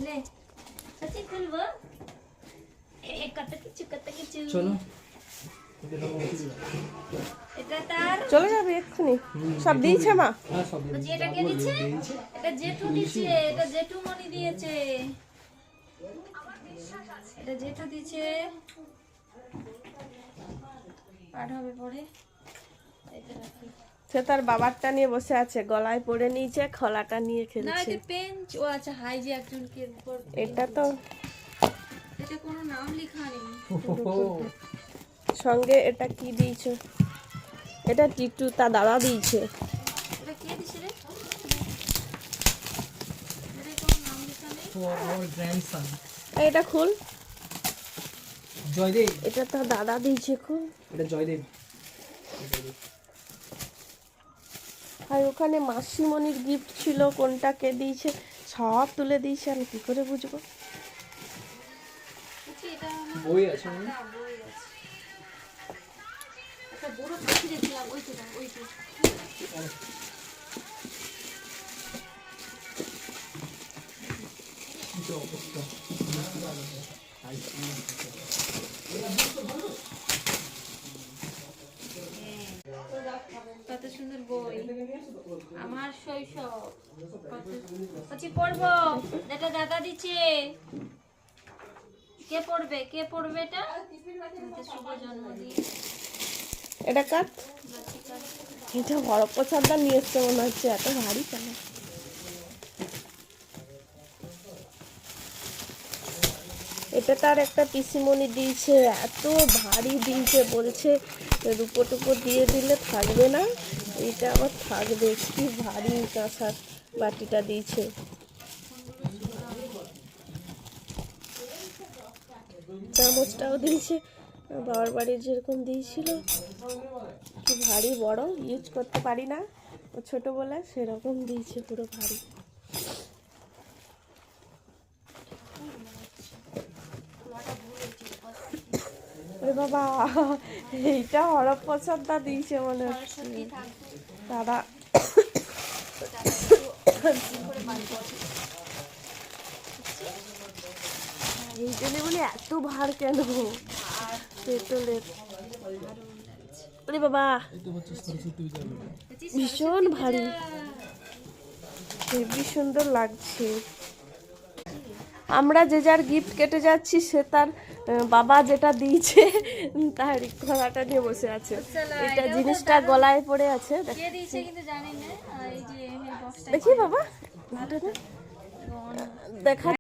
ले सच्ची खुलबो কত কিছু চলো এটা তার চলে যাবে এক্ষুনি সব দিয়েছে মা হ্যাঁ সব বলছি এটা কে দিচ্ছে এটা জেঠু দিয়েছে এটা জেঠু মনি দিয়েছে এটা জেঠু দিয়েছে পাঠ হবে পরে এটা রাখি সে তার বাবারটা নিয়ে বসে আছে গলায় পড়ে নিয়েছে খোলাটা নিয়ে না খেলছে এটা পেন ও আচ্ছা হাই যে একজনকে উপর এটা তো এটা কোনো নাম লেখা নেই সঙ্গে এটা কি দিয়েছে এটা টিটু তা দাদা দিয়েছে এটা কে দিছে রে এটা কোনো নাম লেখা নেই ফর आवर গ্র্যান্ডসন এটা খুল জয়দেব এটা তো দাদা দিয়েছে খুল এটা জয়দেব আর ওখানে মাসিমণির গিফট ছিল কোনটা কে দিয়েছে সব তুলে দিয়েছে আমি কি করে বুঝবো বলছি এটা আমার বই আছে না না বই আছে একটা বড় পাখি দেখলাম ওইটা কি অবস্থা কত সুন্দর বই আমার শৈশব বলছি পড়বো এটা দাদা দিচ্ছে কে পড়বে এটা আমাদের শুভ জন্মদিন এটা কাট লতিকা। এটা হরপ্প সর্দার নিয়ে এসছে মনে হচ্ছে এত ভারী কেন এটা তার একটা পিসিমণি দিয়েছে এত ভারী দিয়েছে বলছে রূপো টুপো দিয়ে দিলে থাকবে না এটা আবার থাকবে কি ভারী কাঁসার বাটিটা দিয়েছে চামচটাও দিয়েছে বাবার বাড়ির যেরকম দিয়েছিল কি ভারী বড় ইউজ করতে পারি না ও ছোট বলে সেরকম দিয়েছে পুরো ভারী ওরে বাবা এইটা হরপ্প সর্দার দিয়েছে মনে হচ্ছে দাদা এই জন্য বলে এত ভার কেন পেট্রোলের ওরে বাবা ভীষণ ভারী হেবি সুন্দর লাগছে আমরা যে যার গিফট কেটে যাচ্ছি সে তার বাবা যেটা দিয়েছে তার গলাটা নিয়ে বসে আছে এটা জিনিসটা গলায় পড়ে আছে কে দিয়েছে কিন্তু জানি না আর এই যে এই বক্সটা দেখি বাবা দেখা